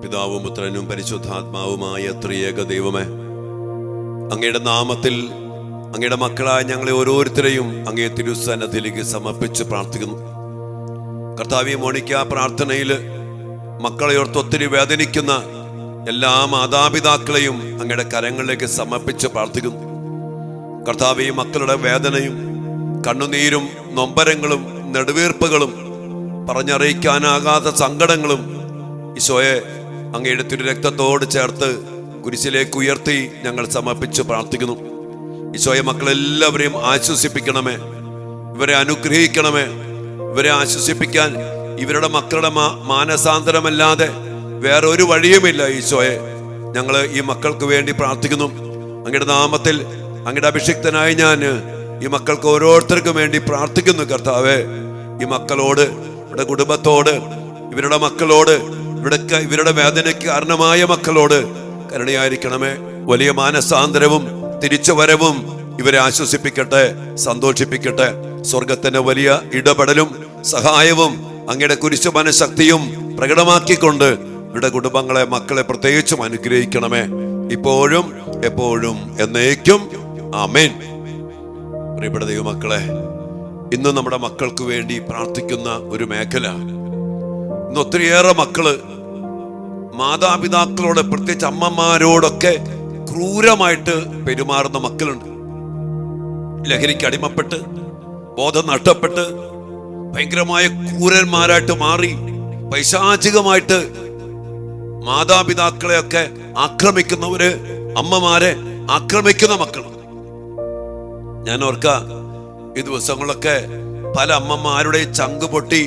പിതാവും പുത്രനും പരിശുദ്ധാത്മാവുമായ ത്രിയേക ദൈവമേ, അങ്ങയുടെ നാമത്തിൽ അങ്ങയുടെ മക്കളായ ഞങ്ങളെ ഓരോരുത്തരെയും അങ്ങേ തിരുസന്നിധിയിലേക്ക് സമർപ്പിച്ച് പ്രാർത്ഥിക്കുന്നു. കർത്താവേ, മോണിക്ക പ്രാർത്ഥനയിൽ മക്കളെ ഓർത്ത് ഒത്തിരി വേദനിക്കുന്ന എല്ലാ മാതാപിതാക്കളെയും അങ്ങയുടെ കരങ്ങളിലേക്ക് സമർപ്പിച്ച് പ്രാർത്ഥിക്കുന്നു. കർത്താവേ, മക്കളുടെ വേദനയും കണ്ണുനീരും നൊമ്പരങ്ങളും നെടുവീർപ്പുകളും പറഞ്ഞറിയിക്കാനാകാത്ത സങ്കടങ്ങളും ഈശോയെ അങ്ങയുടെ തിരുരക്തത്തോട് ചേർത്ത് കുരിശിലേക്ക് ഉയർത്തി ഞങ്ങൾ സമർപ്പിച്ച് പ്രാർത്ഥിക്കുന്നു. ഈശോയെ, മക്കളെല്ലാവരെയും ആശ്വസിപ്പിക്കണമേ, ഇവരെ അനുഗ്രഹിക്കണമേ. ഇവരെ ആശ്വസിപ്പിക്കാൻ ഇവരുടെ മക്കളുടെ മാനസാന്തരമല്ലാതെ വേറൊരു വഴിയുമില്ല. ഈശോയെ, ഞങ്ങൾ ഈ മക്കൾക്ക് വേണ്ടി പ്രാർത്ഥിക്കുന്നു. അങ്ങയുടെ നാമത്തിൽ അങ്ങയുടെ അഭിഷിക്തനായി ഞാൻ ഈ മക്കൾക്ക് ഓരോരുത്തർക്കും വേണ്ടി പ്രാർത്ഥിക്കുന്നു. കർത്താവേ, ഈ മക്കളോട്, ഇവരുടെ കുടുംബത്തോട്, ഇവരുടെ മക്കളോട്, ഇവരുടെ വേദനയ്ക്ക് കാരണമായ മക്കളോട് കരുണയായിരിക്കണമേ. വലിയ മാനസാന്തരവും തിരിച്ചുവരവും ഇവരെ ആശ്വസിപ്പിക്കട്ടെ, സന്തോഷിപ്പിക്കട്ടെ. സ്വർഗത്തിന്റെ വലിയ ഇടപെടലും സഹായവും അങ്ങയുടെ കുരിശു മനഃശക്തിയും പ്രകടമാക്കിക്കൊണ്ട് ഇവരുടെ കുടുംബങ്ങളെ, മക്കളെ പ്രത്യേകിച്ചും അനുഗ്രഹിക്കണമേ, ഇപ്പോഴും എപ്പോഴും എന്നേക്കും. ആമേൻ. പ്രിയപ്പെട്ട ദൈവമക്കളെ, ഇന്ന് നമ്മുടെ മക്കൾക്ക് വേണ്ടി പ്രാർത്ഥിക്കുന്ന ഒരു മേഖല, ഇന്ന് ഒത്തിരിയേറെ മക്കള് മാതാപിതാക്കളോട്, പ്രത്യേകിച്ച് അമ്മമാരോടൊക്കെ ക്രൂരമായിട്ട് പെരുമാറുന്ന മക്കളുണ്ട്. ലഹരിക്ക് അടിമപ്പെട്ട് ബോധം നഷ്ടപ്പെട്ട് ഭയങ്കരമായ ക്രൂരന്മാരായിട്ട് മാറി പൈശാചികമായിട്ട് മാതാപിതാക്കളെയൊക്കെ ആക്രമിക്കുന്നവര്, അമ്മമാരെ ആക്രമിക്കുന്ന മക്കൾ. ഞാൻ ഓർക്ക, ഈ ദിവസങ്ങളൊക്കെ പല അമ്മമാരുടെ ചങ്ക് പൊട്ടി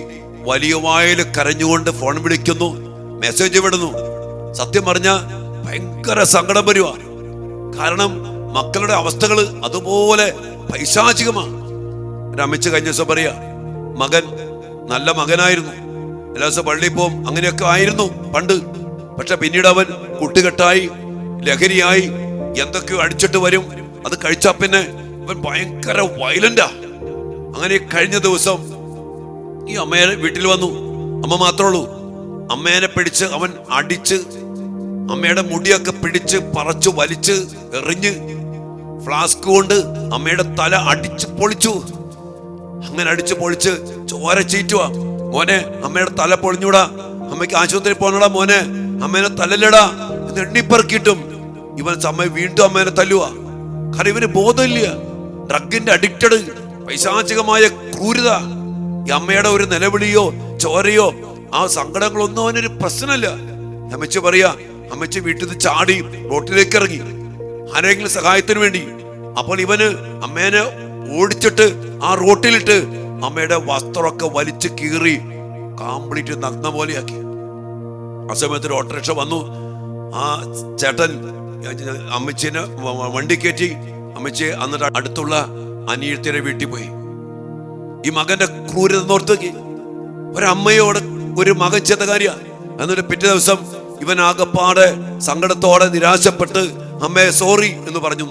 വലിയ വായിൽ കരഞ്ഞുകൊണ്ട് ഫോൺ വിളിക്കുന്നു, മെസ്സേജ് വിടുന്നു. സത്യം പറഞ്ഞ ഭയങ്കര സങ്കടം വരുവാ. കാരണം മക്കളുടെ അവസ്ഥകൾ അതുപോലെ പൈശാചികമാണ്. ഒരു അമ്മച്ച് കഴിഞ്ഞ ദിവസം പറയാ, മകൻ നല്ല മകനായിരുന്നു, എല്ലാ ദിവസം പള്ളിയിൽ പോവും, അങ്ങനെയൊക്കെ ആയിരുന്നു പണ്ട്. പക്ഷെ പിന്നീട് അവൻ കുട്ടുകെട്ടായി, ലഹരിയായി, എന്തൊക്കെയോ അടിച്ചിട്ട് വരും. അത് കഴിച്ചാ പിന്നെ അവൻ ഭയങ്കര വയലന്റാ. അങ്ങനെ കഴിഞ്ഞ ദിവസം ഈ അമ്മയെ വീട്ടിൽ വന്നു. അമ്മ മാത്രമേ ഉള്ളൂ. അമ്മേനെ പിടിച്ച് അവൻ അടിച്ച്, അമ്മയുടെ മുടിയൊക്കെ പിടിച്ച് പറിച്ചു വലിച്ച് എറിഞ്ഞ്, ഫ്ലാസ്ക് കൊണ്ട് അമ്മയുടെ തല അടിച്ച് പൊളിച്ചു. അങ്ങനെ അടിച്ച് പൊളിച്ച് ചോര ചീറ്റുവാ. മോനെ, അമ്മയുടെ തല പൊളിഞ്ഞൂടാ, അമ്മയ്ക്ക് ആശുപത്രി പോകണടാ മോനെ, അമ്മേനെ തല്ലല്ലടാ എന്ന് എണ്ണിപ്പറക്കിയിട്ടും ഇവൻ സമയം വീണ്ടും അമ്മേനെ തല്ലുവാ. കാരണം ഇവന് ബോധമില്ല. ഡ്രഗിന്റെ അഡിക്റ്റഡ്, പൈശാചികമായ ക്രൂരത. ഈ അമ്മയുടെ ഒരു നിലവിളിയോ ചോരയോ ആ സങ്കടങ്ങളൊന്നും അവനൊരു പ്രശ്നമല്ല. അമ്മച്ചി പറയാ, അമ്മച്ചി വീട്ടിൽ നിന്ന് ചാടി റോട്ടിലേക്ക് ഇറങ്ങി ആരെങ്കിലും സഹായത്തിന് വേണ്ടി. അപ്പോൾ ഇവന് അമ്മേനെ ഓടിച്ചിട്ട് ആ റോട്ടിലിട്ട് അമ്മയുടെ വസ്ത്രമൊക്കെ വലിച്ചു കീറി കംപ്ലീറ്റ് നഗ്ന പോലെയാക്കി. ആ സമയത്ത് ഓട്ടോറിക്ഷ വന്നു. ആ ചേട്ടൻ അമ്മച്ചിനെ വണ്ടി കയറ്റി അമ്മച്ചി എന്നിട്ട് അടുത്തുള്ള അനിയത്തിയുടെ വീട്ടിൽ പോയി. ഈ മകന്റെ ക്രൂരത നോർത്തേക്ക് ഒരമ്മയോട് ഒരു മകൻ ചെയ്ത കാര്യ. എന്നിട്ട് പിറ്റേ ദിവസം ഇവൻ ആകപ്പാടെ സങ്കടത്തോടെ നിരാശപ്പെട്ട് അമ്മയെ സോറി എന്ന് പറഞ്ഞു.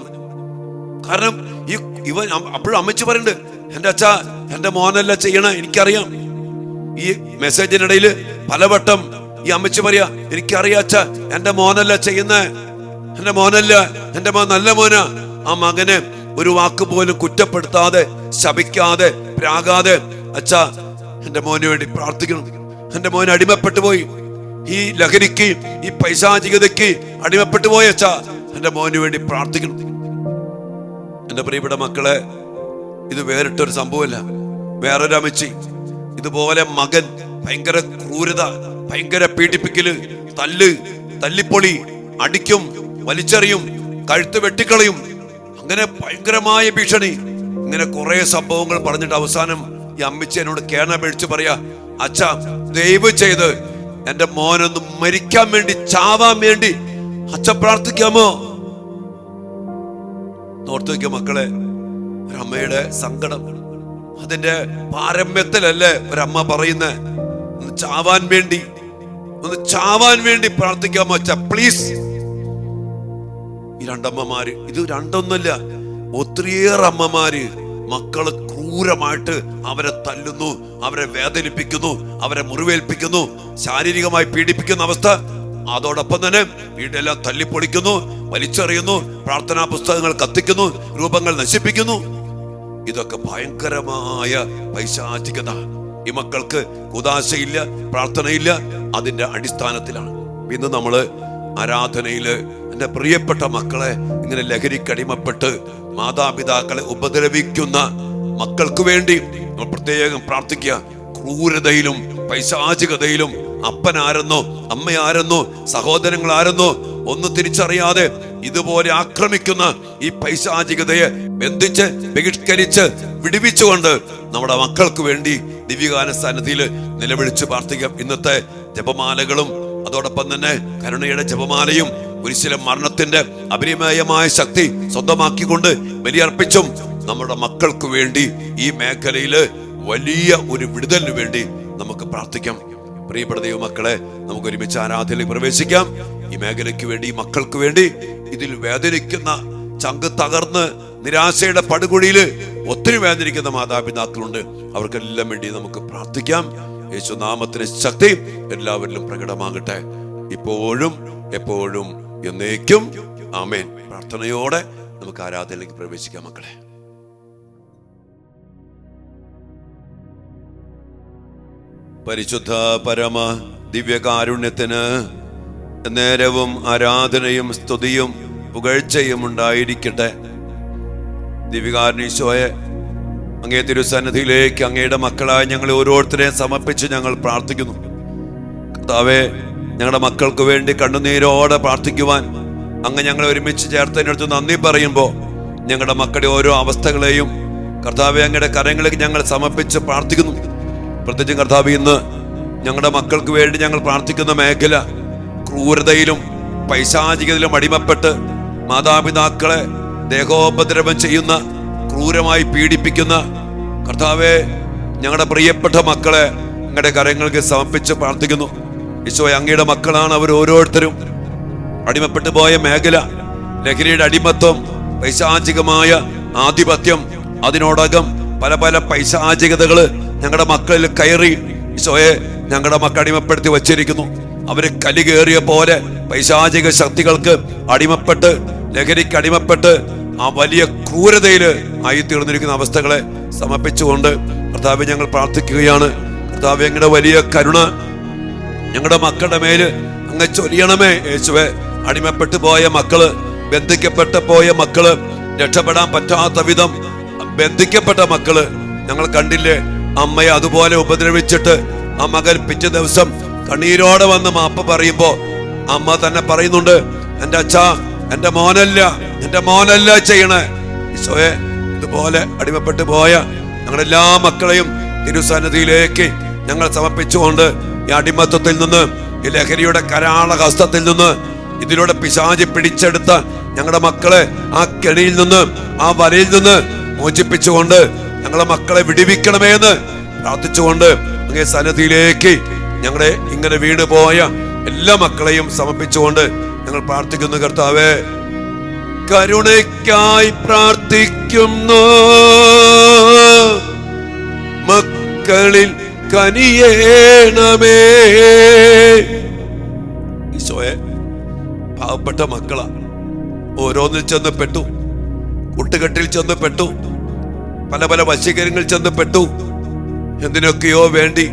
കാരണം ഇവൻ അപ്പോഴും അമ്മച്ചി പറയുന്നുണ്ട്, എന്റെ അച്ഛാ, എന്റെ മോനല്ല ചെയ്യണേ, എനിക്കറിയാം. ഈ മെസ്സേജിനിടയിൽ പലവട്ടം ഈ അമ്മച്ചി പറയാ, എനിക്കറിയാം അച്ഛാ, എന്റെ മോനല്ല ചെയ്യുന്നേ, എന്റെ മോനല്ല, എന്റെ മോൻ നല്ല മോനാ. ആ മകനെ ഒരു വാക്ക് പോലും കുറ്റപ്പെടുത്താതെ, ശപിക്കാതെ, പ്രാകാതെ, അച്ഛാ എന്റെ മോന് വേണ്ടി പ്രാർത്ഥിക്കണം, എന്റെ മോൻ അടിമപ്പെട്ടു പോയി, ഈ ലഹരിക്ക്, ഈ പൈശാചികതയ്ക്ക് അടിമപ്പെട്ടു പോയ അച്ഛാ, എന്റെ മോന് വേണ്ടി പ്രാർത്ഥിക്കണം. എന്റെ പ്രിയപ്പെട്ട മക്കളെ, ഇത് വേറിട്ടൊരു സംഭവമല്ല. വേറൊരു അമ്മച്ചി ഇതുപോലെ മകൻ ഭയങ്കര ക്രൂരത, ഭയങ്കര പീഡിപ്പിക്കല്, തല്ലിപ്പൊളി, അടിക്കും, വലിച്ചെറിയും, കഴുത്ത് വെട്ടിക്കളയും, അങ്ങനെ ഭയങ്കരമായ ഭീഷണി. ഇങ്ങനെ കുറെ സംഭവങ്ങൾ പറഞ്ഞിട്ട് അവസാനം ഈ അമ്മച്ചി എന്നോട് കേണപേടിച്ച് പറയാ, അച്ഛാ ദയവ് ചെയ്ത് എന്റെ മോനൊന്ന് മരിക്കാൻ വേണ്ടി, ചാവാൻ വേണ്ടി അച്ഛൻ പ്രാർത്ഥിക്കാമോ? ഓർത്തു വയ്ക്കുക മക്കളെ, ഒരമ്മയുടെ സങ്കടം. അതിന്റെ പാരമ്യത്തിലല്ലേ ഒരമ്മ പറയുന്നേ, ഒന്ന് ചാവാൻ വേണ്ടി പ്രാർത്ഥിക്കാമോ അച്ഛാ പ്ലീസ്. ഈ രണ്ടമ്മമാര്, ഇത് രണ്ടൊന്നുമില്ല, ഒത്തിരിയേറെ അമ്മമാര് മക്കള് ക്രൂരമായിട്ട് അവരെ തല്ലുന്നു, അവരെ വേദനിപ്പിക്കുന്നു, അവരെ മുറിവേൽപ്പിക്കുന്നു, ശാരീരികമായി പീഡിപ്പിക്കുന്ന അവസ്ഥ അതോടൊപ്പം തന്നെ വീടെല്ലാം തല്ലിപ്പൊളിക്കുന്നു, വലിച്ചെറിയുന്നു, പ്രാർത്ഥനാ പുസ്തകങ്ങൾ കത്തിക്കുന്നു, രൂപങ്ങൾ നശിപ്പിക്കുന്നു. ഇതൊക്കെ ഭയങ്കരമായ പൈശാചികത. ഈ മക്കൾക്ക് ഉദാശയില്ല, പ്രാർത്ഥനയില്ല. അതിന്റെ അടിസ്ഥാനത്തിലാണ് ഇന്ന് നമ്മള് ആരാധനയില് എന്റെ പ്രിയപ്പെട്ട മക്കളെ ഇങ്ങനെ ലഹരിക്കടിമപ്പെട്ട് മാതാപിതാക്കളെ ഉപദ്രവിക്കുന്ന മക്കൾക്ക് വേണ്ടി നമ്മൾ പ്രത്യേകം പ്രാർത്ഥിക്കുക. ക്രൂരതയിലും പൈശാചികതയിലും അപ്പനാരെന്നോ അമ്മയാരെന്നോ സഹോദരങ്ങൾ ആരെന്നോ ഒന്ന് തിരിച്ചറിയാതെ ഇതുപോലെ ആക്രമിക്കുന്ന ഈ പൈശാചികതയെ ബന്ധിച്ച് ബഹിഷ്കരിച്ച് വിടുവിച്ചുകൊണ്ട് നമ്മുടെ മക്കൾക്ക് വേണ്ടി ദിവ്യകാല സന്നിധിയിൽ നിലവിളിച്ച് പ്രാർത്ഥിക്കാം. ഇന്നത്തെ ജപമാലകളും അതോടൊപ്പം തന്നെ കരുണയുടെ ജപമാലയും കുരിശിലെ മരണത്തിന്റെ അപരിമേയമായ ശക്തി സ്വന്തമാക്കിക്കൊണ്ട് ബലിയർപ്പിച്ചും നമ്മുടെ മക്കൾക്ക് വേണ്ടി ഈ മേഖലയില് വലിയ ഒരു വിടുതലിന് വേണ്ടി നമുക്ക് പ്രാർത്ഥിക്കാം. പ്രിയപ്പെട്ട ദൈവമക്കളെ, നമുക്ക് ഒരുമിച്ച് ആരാധനയിലേക്ക് പ്രവേശിക്കാം. ഈ മേഖലയ്ക്ക് വേണ്ടി, ഈ മക്കൾക്ക് വേണ്ടി, ഇതിൽ വേദനിക്കുന്ന, ചങ്ക് തകർന്ന് നിരാശയുടെ പടുകുഴിയില് ഒത്തിരി വേദനിക്കുന്ന മാതാപിതാക്കളുണ്ട്. അവർക്കെല്ലാം വേണ്ടി നമുക്ക് പ്രാർത്ഥിക്കാം. യേശുനാമത്തിന്റെ ശക്തി എല്ലാവരിലും പ്രകടമാകട്ടെ, ഇപ്പോഴും എപ്പോഴും എന്നേക്കും. ആമേൻ. പ്രാർത്ഥനയോടെ നമുക്ക് ആരാധനയിലേക്ക് പ്രവേശിക്കാം. മക്കളെ, പരിശുദ്ധ പരമ ദിവ്യകാരുണ്യത്തിന് നേരവും ആരാധനയും സ്തുതിയും പുകഴ്ചയും ഉണ്ടായിരിക്കട്ടെ. ദിവ്യകാരുണ്യീശോയെ, അങ്ങേ തിരുസന്നിധിയിലേക്ക് അങ്ങയുടെ മക്കളായി ഞങ്ങളെ ഓരോരുത്തരെയും സമർപ്പിച്ച് ഞങ്ങൾ പ്രാർത്ഥിക്കുന്നു. കർത്താവേ, ഞങ്ങളുടെ മക്കൾക്ക് വേണ്ടി കണ്ണുനീരോടെ പ്രാർത്ഥിക്കുവാൻ അങ്ങ് ഞങ്ങളെ ഒരുമിച്ച് ചേർത്തതിനടുത്ത് നന്ദി പറയുമ്പോൾ ഞങ്ങളുടെ മക്കളുടെ ഓരോ അവസ്ഥകളെയും കർത്താവെ അങ്ങയുടെ കരങ്ങളിലേക്ക് ഞങ്ങൾ സമർപ്പിച്ച് പ്രാർത്ഥിക്കുന്നു. പ്രത്യേകിച്ചും കർത്താവ്, ഇന്ന് ഞങ്ങളുടെ മക്കൾക്ക് വേണ്ടി ഞങ്ങൾ പ്രാർത്ഥിക്കുന്ന മേഖല ക്രൂരതയിലും പൈശാചികതയിലും അടിമപ്പെട്ട് മാതാപിതാക്കളെ ദേഹോപദ്രവം ചെയ്യുന്ന, ക്രൂരമായി പീഡിപ്പിക്കുന്ന കർത്താവെ, ഞങ്ങളുടെ പ്രിയപ്പെട്ട മക്കളെ അങ്ങയുടെ കരങ്ങൾക്ക് സമർപ്പിച്ച് പ്രാർത്ഥിക്കുന്നു. ഈശോയെ, അങ്ങയുടെ മക്കളാണ് അവർ ഓരോരുത്തരും. അടിമപ്പെട്ടു പോയ മേഖല, ലഹരിയുടെ അടിമത്വം, പൈശാചികമായ ആധിപത്യം, അതിനോടകം പല പല പൈശാചികതകള് ഞങ്ങളുടെ മക്കളിൽ കയറി ഈശോയെ ഞങ്ങളുടെ മക്കൾ അടിമപ്പെടുത്തി വച്ചിരിക്കുന്നു. അവര് കലികേറിയ പോലെ പൈശാചിക ശക്തികൾക്ക് അടിമപ്പെട്ട്, ലഹരിക്ക് അടിമപ്പെട്ട് ആ വലിയ ക്രൂരതയില് ആയിത്തീർന്നിരിക്കുന്ന അവസ്ഥകളെ സമർപ്പിച്ചുകൊണ്ട് കർത്താവെ ഞങ്ങൾ പ്രാർത്ഥിക്കുകയാണ്. കർത്താവെ, ഞങ്ങളുടെ വലിയ കരുണ ഞങ്ങളുടെ മക്കളുടെ മേല് അങ്ങ് ചൊരിയണമേ. യേശുവെ, അടിമപ്പെട്ടു പോയ മക്കള്, ബന്ധിക്കപ്പെട്ടു പോയ മക്കള്, രക്ഷപ്പെടാൻ പറ്റാത്ത വിധം ബന്ധിക്കപ്പെട്ട മക്കള് ഞങ്ങൾ കണ്ടില്ലേ. അമ്മയെ അതുപോലെ ഉപദ്രവിച്ചിട്ട് ആ മകൻ പിറ്റേ ദിവസം കണ്ണീരോടെ വന്ന് മാപ്പ് പറയുമ്പോ അമ്മ തന്നെ പറയുന്നുണ്ട്, എന്റെ അച്ഛാ, എന്റെ മോനല്ല ചെയ്യണേ. ഈശോയെ, ഇതുപോലെ അടിമപ്പെട്ടു പോയ ഞങ്ങളെല്ലാ മക്കളെയും തിരുസന്നിധിയിലേക്ക് ഞങ്ങൾ സമർപ്പിച്ചുകൊണ്ട് ഈ അടിമത്വത്തിൽ നിന്ന്, ഈ ലഹരിയുടെ കരാള ഹസ്തത്തിൽ നിന്ന്, ഇതിലൂടെ പിശാചി പിടിച്ചെടുത്ത ഞങ്ങളുടെ മക്കളെ ആ കെണിയിൽ നിന്ന്, ആ വലയിൽ നിന്ന് മോചിപ്പിച്ചുകൊണ്ട് ഞങ്ങളെ മക്കളെ വിടുവിക്കണമേ എന്ന് പ്രാർത്ഥിച്ചുകൊണ്ട് അങ്ങേ സന്നിധിയിലേക്ക് ഞങ്ങളെ ഇങ്ങനെ വീണുപോയ എല്ലാ മക്കളെയും സമർപ്പിച്ചുകൊണ്ട് ഞങ്ങൾ പ്രാർത്ഥിക്കുന്നു. കർത്താവേ, കരുണയ്ക്കായി പ്രാർത്ഥിക്കുന്നു, മക്കളിൽ കനിയേണമേ. ഈശോയെ, പാവപ്പെട്ട മക്കളാ, ഓരോന്നിൽ ചെന്ന് പെട്ടു, കൂട്ടുകെട്ടിൽ ചെന്ന് പെട്ടു, പല പല വശീകരങ്ങളിൽ ചെന്ന് പെട്ടു. എന്തിനൊക്കെയോ വേണ്ടി,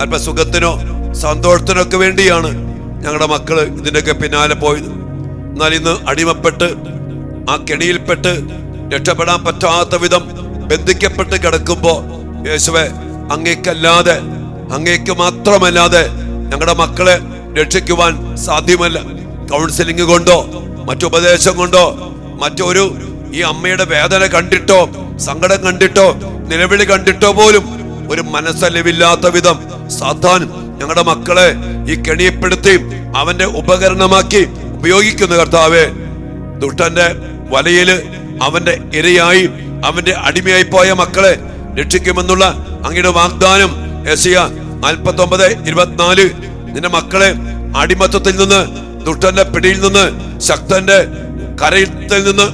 അല്പസുഖത്തിനോ സന്തോഷത്തിനൊക്കെ വേണ്ടിയാണ് ഞങ്ങളുടെ മക്കള് ഇതിനൊക്കെ പിന്നാലെ പോയത്. എന്നാൽ ഇന്ന് അടിമപ്പെട്ട് ആ കെണിയിൽപ്പെട്ട് രക്ഷപ്പെടാൻ പറ്റാത്ത വിധം ബന്ധിക്കപ്പെട്ട് കിടക്കുമ്പോ യേശുവേ, അങ്ങേക്കല്ലാതെ, അങ്ങേക്ക് മാത്രമല്ലാതെ ഞങ്ങളുടെ മക്കളെ രക്ഷിക്കുവാൻ സാധ്യമല്ല. കൗൺസിലിംഗ് കൊണ്ടോ മറ്റുപദേശം കൊണ്ടോ മറ്റൊരു ഈ അമ്മയുടെ വേദന കണ്ടിട്ടോ സങ്കടം കണ്ടിട്ടോ നിലവിളി കണ്ടിട്ടോ പോലും ഒരു മനസ്സലിവില്ലാത്ത വിധം സാത്താൻ ഞങ്ങളുടെ മക്കളെ ഈ കെണിയപ്പെടുത്തി അവന്റെ ഉപകരണമാക്കി ഉപയോഗിക്കുന്ന കർത്താവേ, ദുഷ്ടന്റെ വലയില് അവന്റെ ഇരയായി, അവന്റെ അടിമയായി പോയ മക്കളെ രക്ഷിക്കുമെന്നുള്ള അങ്ങയുടെ വാഗ്ദാനം യെശയ്യാ 49:24 നിന്റെ മക്കളെ അടിമത്തത്തിൽ നിന്ന്, ദുഷ്ടന്റെ പിടിയിൽ നിന്ന്, ശക്തന്റെ കരയിൽ നിന്ന്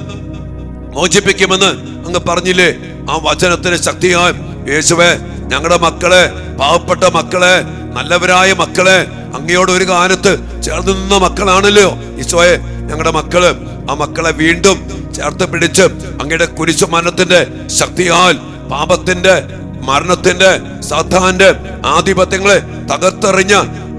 മോചിപ്പിക്കുമെന്ന് അങ്ങ് പറഞ്ഞില്ലേ? ആ വചനത്തിന് ശക്തിയായി യേശുവേ, ഞങ്ങളുടെ മക്കളെ, പാവപ്പെട്ട മക്കളെ നല്ലവരായ മക്കളെ, അങ്ങയോട് ഒരു കാലത്ത് ചേർന്ന് നിന്ന മക്കളാണല്ലോ ഈശോയെ. ഞങ്ങളുടെ മക്കള്, ആ മക്കളെ വീണ്ടും ചേർത്ത് പിടിച്ച് അങ്ങയുടെ കുരിശുമരണത്തിന്റെ ശക്തിയാൽ പാപത്തിന്റെ, മരണത്തിന്റെ, സാത്താന്റെ ആധിപത്യങ്ങളെ തകർത്തെറിഞ്ഞ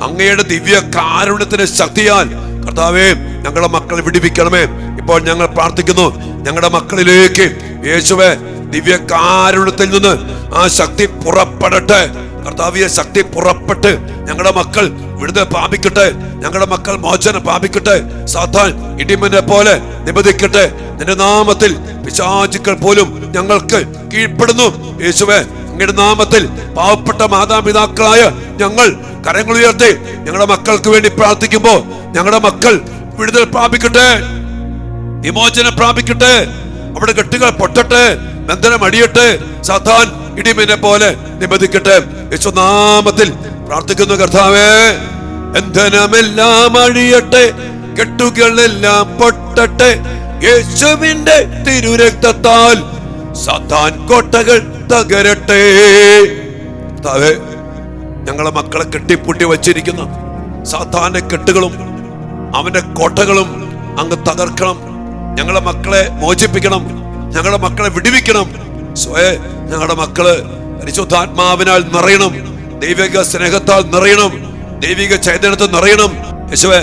അങ്ങയുടെ ദിവ്യ കാരുണ്യത്തിന്റെ ശക്തിയാൽ കർത്താവേ ഞങ്ങളുടെ മക്കളെ വിടുവിക്കണമേ. ഇപ്പോൾ ഞങ്ങൾ പ്രാർത്ഥിക്കുന്നു, ഞങ്ങളുടെ മക്കളിലേക്ക് യേശുവേ ദിവ്യ കാരുണ്യത്തിൽ നിന്ന് ആ ശക്തി പുറപ്പെടട്ടെ. കർത്താവിയെ ശക്തി പുറപ്പെട്ട് ഞങ്ങളുടെ മക്കൾ വിടുതൽ പ്രാപിക്കട്ടെ, ഞങ്ങളുടെ മക്കൾ മോചനം പ്രാപിക്കട്ടെ. സാത്താൻ ഇടിമിന്നെ പോലെ നിബന്ധിക്കട്ടെ. നിന്റെ നാമത്തിൽ പിശാചുക്കൾ പോലും ഞങ്ങൾക്ക് കീഴ്പ്പെടുന്നു യേശുവേ. അങ്ങയുടെ നാമത്തിൽ പാവപ്പെട്ട മാതാപിതാക്കളായ ഞങ്ങൾ കരങ്ങൾ ഉയർത്തി ഞങ്ങളുടെ മക്കൾക്ക് വേണ്ടി പ്രാർത്ഥിക്കുമ്പോൾ ഞങ്ങളുടെ മക്കൾ വിടുതൽ പ്രാപിക്കട്ടെ, വിമോചനം പ്രാപിക്കട്ടെ. അവിടെ കെട്ടുകൾ പൊട്ടട്ടെ, ബന്ധനം അടിയട്ടെ, സാത്താൻ ഇടിമിന്നെ പോലെ നിബന്ധിക്കട്ടെ. യേശുനാമത്തിൽ പ്രാർത്ഥിക്കുന്നു കർത്താവേ. ബന്ധനമെല്ലാം അഴിയട്ടെ, കെട്ടുകളെല്ലാം പൊട്ടട്ടെ, യേശുവിന്റെ തിരുരക്തത്താൽ സാത്താൻ കോട്ടകൾ തകരട്ടെ. കർത്താവേ ഞങ്ങളെ മക്കളെ കെട്ടിപ്പൂട്ടി വച്ചിരിക്കുന്ന സാത്താന്റെ കെട്ടുകളും അവന്റെ കോട്ടകളും അങ്ങ് തകർക്കണം. ഞങ്ങളെ മക്കളെ മോചിപ്പിക്കണം, ഞങ്ങളുടെ മക്കളെ വിടുവിക്കണം. സ്വയം ഞങ്ങളുടെ മക്കള് പരിശുദ്ധാത്മാവിനാൽ നിറയണം, ദൈവിക സ്നേഹത്താൽ നിറയണം, ദൈവിക ചൈതന്യത്തിൽ നിറയണം. യേശുവേ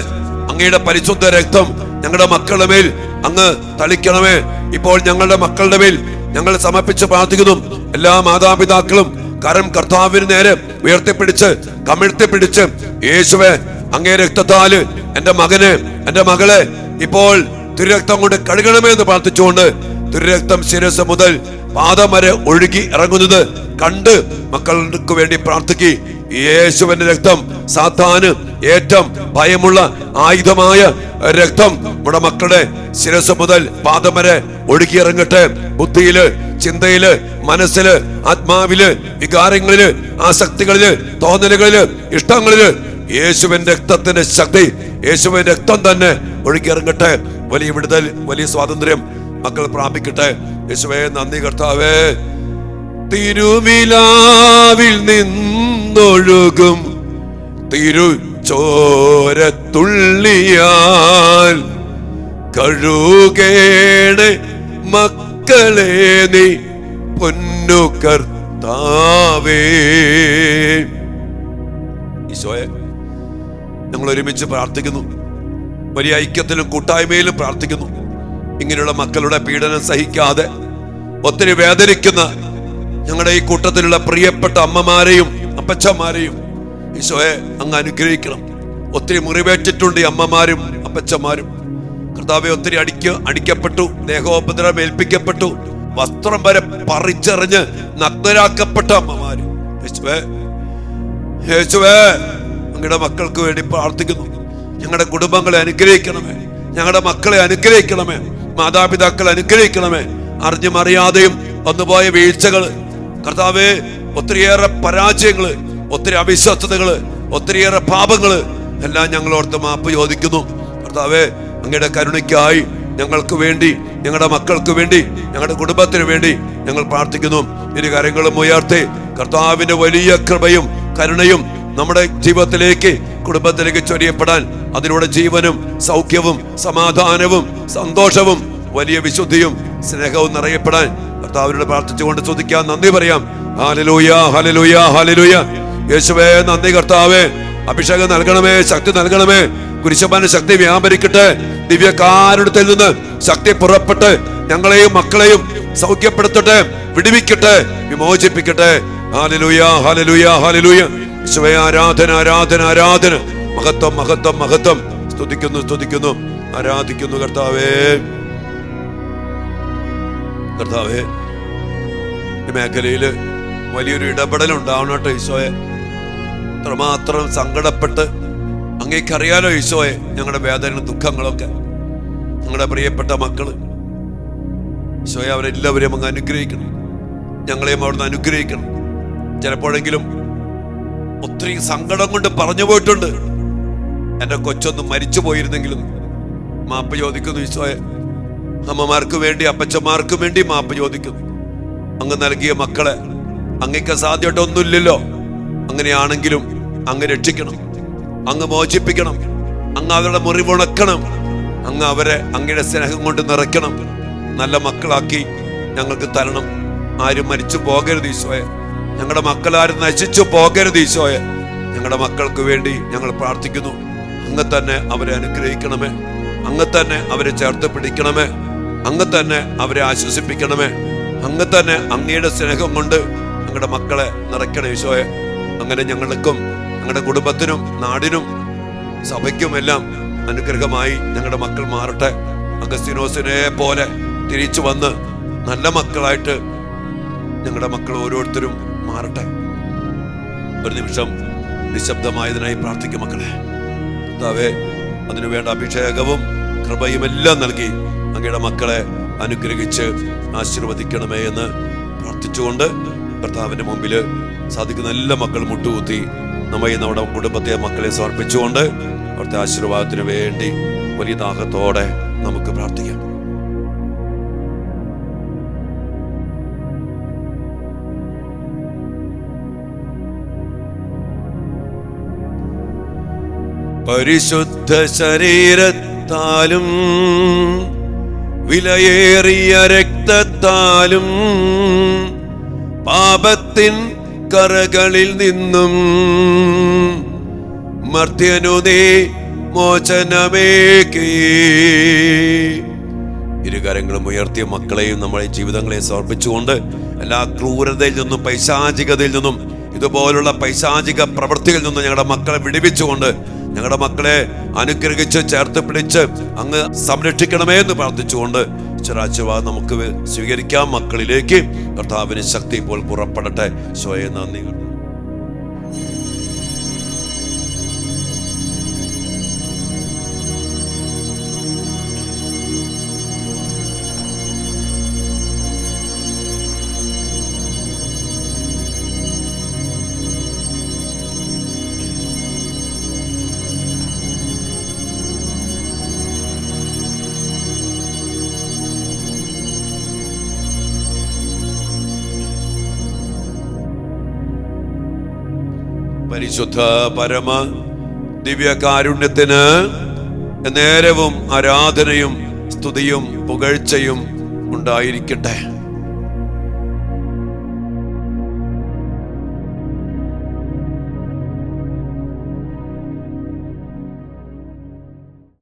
അങ്ങയുടെ പരിശുദ്ധ രക്തം ഞങ്ങളുടെ മക്കളുടെ മേൽ അങ്ങ് തളിക്കണമേ. ഇപ്പോൾ ഞങ്ങളുടെ മക്കളുടെ മേൽ ഞങ്ങൾ സമർപ്പിച്ച് പ്രാർത്ഥിക്കുന്നു. എല്ലാ മാതാപിതാക്കളും കരം കർത്താവിന് നേരെ ഉയർത്തിപ്പിടിച്ച് കമിഴ്ത്തിപ്പിടിച്ച് യേശുവേ അങ്ങേ രക്തത്താല് എന്റെ മകനെ, എന്റെ മകളെ ഇപ്പോൾ തിരുരക്തം കൊണ്ട് കഴുകണമേ എന്ന് പ്രാർത്ഥിച്ചുകൊണ്ട് തിരുരക്തം ശിരസ് മുതൽ പാദം വരെ ഒഴുകി ഇറങ്ങുന്നത് കണ്ട് മക്കൾക്ക് വേണ്ടി പ്രാർത്ഥിക്കുക. യേശുവിന്റെ രക്തം സാത്താന് ഏറ്റവും ഭയമുള്ള ആയുധമായ രക്തം നമ്മുടെ മക്കളുടെ ശിരസ് മുതൽ പാദം വരെ ഒഴുകി ഇറങ്ങട്ടെ. ബുദ്ധിയില്, ചിന്തയില്, മനസ്സില്, ആത്മാവില്, വികാരങ്ങളില്, ആസക്തികളില്, തോന്നലുകളില്, ഇഷ്ടങ്ങളില് യേശുവിന്റെ രക്തത്തിന്റെ ശക്തി, യേശുവിന്റെ രക്തം തന്നെ ഒഴുകി ഇറങ്ങട്ടെ. വലിയ വിടുതൽ, വലിയ സ്വാതന്ത്ര്യം മക്കൾ പ്രാപിക്കട്ടെ. യേശുവേ നന്ദി കർത്താവേ. തിരുവിലാവിൽ നിന്നൊഴുകും തിരുച്ചോരത്തുള്ളിയാൽ കഴുകേണേ മക്കളെ നീ പൊന്നു കർത്താവേ. ഈശോയെ ഞങ്ങൾ ഒരുമിച്ച് പ്രാർത്ഥിക്കുന്നു, വലിയ ഐക്യത്തിലും കൂട്ടായ്മയിലും പ്രാർത്ഥിക്കുന്നു. ഇങ്ങനെയുള്ള മക്കളുടെ പീഡനം സഹിക്കാതെ ഒത്തിരി വേദനിക്കുന്ന ഞങ്ങളുടെ ഈ കൂട്ടത്തിലുള്ള പ്രിയപ്പെട്ട അമ്മമാരെയും അപ്പച്ചന്മാരെയും ഈശോയെ അങ്ങ് അനുഗ്രഹിക്കണം. ഒത്തിരി മുറിവേറ്റിട്ടുണ്ട് ഈ അമ്മമാരും അപ്പച്ചന്മാരും. കർത്താവെ ഒത്തിരി അടിക്കപ്പെട്ടു, ദേഹോപദ്രവം ഏൽപ്പിക്കപ്പെട്ടു, വസ്ത്രം വരെ പറിച്ചെറിഞ്ഞ് നഗ്നരാക്കപ്പെട്ട അമ്മമാര്. യേശുവേ അങ്ങയുടെ മക്കൾക്ക് വേണ്ടി പ്രാർത്ഥിക്കുന്നു. ഞങ്ങളുടെ കുടുംബങ്ങളെ അനുഗ്രഹിക്കണമേ, ഞങ്ങളുടെ മക്കളെ അനുഗ്രഹിക്കണമേ, മാതാപിതാക്കളെ അനുഗ്രഹിക്കണമേ. അറിഞ്ഞും അറിയാതെയും വന്നുപോയ വീഴ്ചകള് കർത്താവേ, ഒത്തിരിയേറെ പരാജയങ്ങള്, ഒത്തിരി അവിശ്വസ്തതകള്, ഒത്തിരിയേറെ പാപങ്ങള് എല്ലാം ഞങ്ങൾ ഓർത്ത് മാപ്പ് ചോദിക്കുന്നു. കർത്താവേ അങ്ങയുടെ കരുണയ്ക്കായി ഞങ്ങൾക്ക് വേണ്ടി, ഞങ്ങളുടെ മക്കൾക്ക് വേണ്ടി, ഞങ്ങളുടെ കുടുംബത്തിന് വേണ്ടി ഞങ്ങൾ പ്രാർത്ഥിക്കുന്നു. ഇരു കരങ്ങളും ഉയർത്തി കർത്താവിന്റെ വലിയ കൃപയും കരുണയും നമ്മുടെ ജീവിതത്തിലേക്ക്, കുടുംബത്തിലേക്ക് ചൊരിയപ്പെടാൻ, അതിലൂടെ ജീവനും സൗഖ്യവും സമാധാനവും സന്തോഷവും വലിയ വിശുദ്ധിയും സ്നേഹവും നിറയപ്പെടാൻ കർത്താവിനോട് പ്രാർത്ഥിച്ചുകൊണ്ട് സ്തുതിക്കാം, നന്ദി പറയാം. ഹല്ലേലൂയ, ഹല്ലേലൂയ, ഹല്ലേലൂയ. യേശുവേ നന്ദി കർത്താവേ. അഭിഷേകം നൽകണമേ, ശക്തി നൽകണമേ. കുരിശുമരണ ശക്തി വ്യാപരിക്കട്ടെ. ദിവ്യകാരുണ്യത്തിൽ നിന്ന് ശക്തി പുറപ്പെട്ട് ഞങ്ങളെയും മക്കളെയും സൗഖ്യപ്പെടുത്തട്ടെ, വിടുവിക്കട്ടെ, വിമോചിപ്പിക്കട്ടെ. ഹല്ലേലൂയ, ഹല്ലേലൂയ, ഹല്ലേലൂയ. യേശുവേ ആരാധന, ആരാധന, ആരാധന. മഹത്വം, മഹത്വം, മഹത്വം. സ്തുതിക്കുന്നു, സ്തുതിക്കുന്നു, ആരാധിക്കുന്നു കർത്താവേ. കർത്താവേ ഈ മേഖലയില് വലിയൊരു ഇടപെടൽ ഉണ്ടാവണട്ടോ ഈശോയെ. അത്രമാത്രം സങ്കടപ്പെട്ട് അങ്ങേക്കറിയാലോ ഈശോയെ ഞങ്ങളുടെ വേദനയും ദുഃഖങ്ങളൊക്കെ. ഞങ്ങളുടെ പ്രിയപ്പെട്ട മക്കള് ഈശോയെ അവരെല്ലാവരെയും അങ്ങ് അനുഗ്രഹിക്കണം, ഞങ്ങളെയും അവിടുന്ന് അനുഗ്രഹിക്കണം. ചിലപ്പോഴെങ്കിലും ഒത്തിരി സങ്കടം കൊണ്ട് പറഞ്ഞു പോയിട്ടുണ്ട്, എന്റെ കൊച്ചൊന്നും മരിച്ചു പോയിരുന്നെങ്കിലും. മാപ്പ് ചോദിക്കുന്നു ഈശോയെ. അമ്മമാർക്ക് വേണ്ടി, അപ്പച്ചന്മാർക്ക് വേണ്ടി മാപ്പ് ചോദിക്കുന്നു. അങ്ങ് നൽകിയ മക്കളെ അങ്ങേക്ക് സാധ്യമായിട്ടൊന്നുമില്ലല്ലോ. അങ്ങനെയാണെങ്കിലും അങ്ങ് രക്ഷിക്കണം, അങ്ങ് മോചിപ്പിക്കണം, അങ്ങ് അവരുടെ മുറിവുണക്കണം, അങ്ങ് അവരെ അങ്ങയുടെ സ്നേഹം കൊണ്ട് നിറയ്ക്കണം, നല്ല മക്കളാക്കി ഞങ്ങൾക്ക് തരണം. ആരും മരിച്ചു പോകരുത് ഈശോയെ, ഞങ്ങളുടെ മക്കളാരും നശിച്ചു പോകരുത് ഈശോയെ. ഞങ്ങളുടെ മക്കൾക്ക് വേണ്ടി ഞങ്ങൾ പ്രാർത്ഥിക്കുന്നു. അങ്ങ് തന്നെ അവരെ അനുഗ്രഹിക്കണമേ, അങ്ങ് തന്നെ അവരെ ചേർത്ത് പിടിക്കണമേ, അങ്ങ് തന്നെ അവരെ ആശ്വസിപ്പിക്കണമേ, അങ്ങ് തന്നെ അങ്ങയുടെ സ്നേഹം കൊണ്ട് ഞങ്ങളുടെ മക്കളെ നിറയ്ക്കണം ഈശോയെ. അങ്ങനെ ഞങ്ങൾക്കും ഞങ്ങളുടെ കുടുംബത്തിനും നാടിനും സഭയ്ക്കും എല്ലാം അനുഗ്രഹമായി ഞങ്ങളുടെ മക്കൾ മാറട്ടെ. അഗസ്തീനോസിനെ പോലെ തിരിച്ചു വന്ന് നല്ല മക്കളായിട്ട് ഞങ്ങളുടെ മക്കൾ ഓരോരുത്തരും മാറട്ടെ. ഒരു നിമിഷം നിശബ്ദമായതിനായി പ്രാർത്ഥിക്കും മക്കളെ. കർത്താവേ, അതിനുവേണ്ട അഭിഷേകവും കൃപയും എല്ലാം നൽകി അങ്ങയുടെ മക്കളെ അനുഗ്രഹിച്ച് ആശീർവദിക്കണമേ എന്ന് പ്രാർത്ഥിച്ചുകൊണ്ട് കർത്താവിന്റെ മുമ്പിൽ സാധിക്കുന്ന എല്ലാ മക്കളും മുട്ടുകുത്തി നമ്മെ നമ്മുടെ കുടുംബത്തെ മക്കളെ സമർപ്പിച്ചുകൊണ്ട് അവിടുത്തെ ആശീർവാദത്തിന് വേണ്ടി വലിയ ദാഹത്തോടെ നമുക്ക് പ്രാർത്ഥിക്കാം. പരിശുദ്ധ ശരീരത്താലും വിലയേറിയ രക്തത്താലും പാപത്തിൻ കറകളിൽ നിന്നും മർത്യനു നീ മോചനമേകി. ഇരുകരങ്ങളും ഉയർത്തിയ മക്കളെയും നമ്മുടെ ജീവിതങ്ങളെയും സമർപ്പിച്ചുകൊണ്ട് എല്ലാ ക്രൂരതയിൽ നിന്നും പൈശാചികതയിൽ നിന്നും ഇതുപോലുള്ള പൈശാചിക പ്രവൃത്തികളിൽ നിന്നും ഞങ്ങളുടെ മക്കളെ വിടുവിച്ചുകൊണ്ട് ഞങ്ങളുടെ മക്കളെ അനുഗ്രഹിച്ച് ചേർത്ത് പിടിച്ച് അങ്ങ് സംരക്ഷിക്കണമേ എന്ന് പ്രാർത്ഥിച്ചുകൊണ്ട് ആശീർവാദം നമുക്ക് സ്വീകരിക്കാം. മക്കളിലേക്ക് കർത്താവിന് ശക്തി ഇപ്പോൾ പുറപ്പെടട്ടെ. സ്വയം നന്ദി. പരിശുദ്ധ പരമ ദിവ്യകാരുണ്യത്തിന് നേരവും ആരാധനയും സ്തുതിയും പുകഴ്ചയും ഉണ്ടായിരിക്കട്ടെ.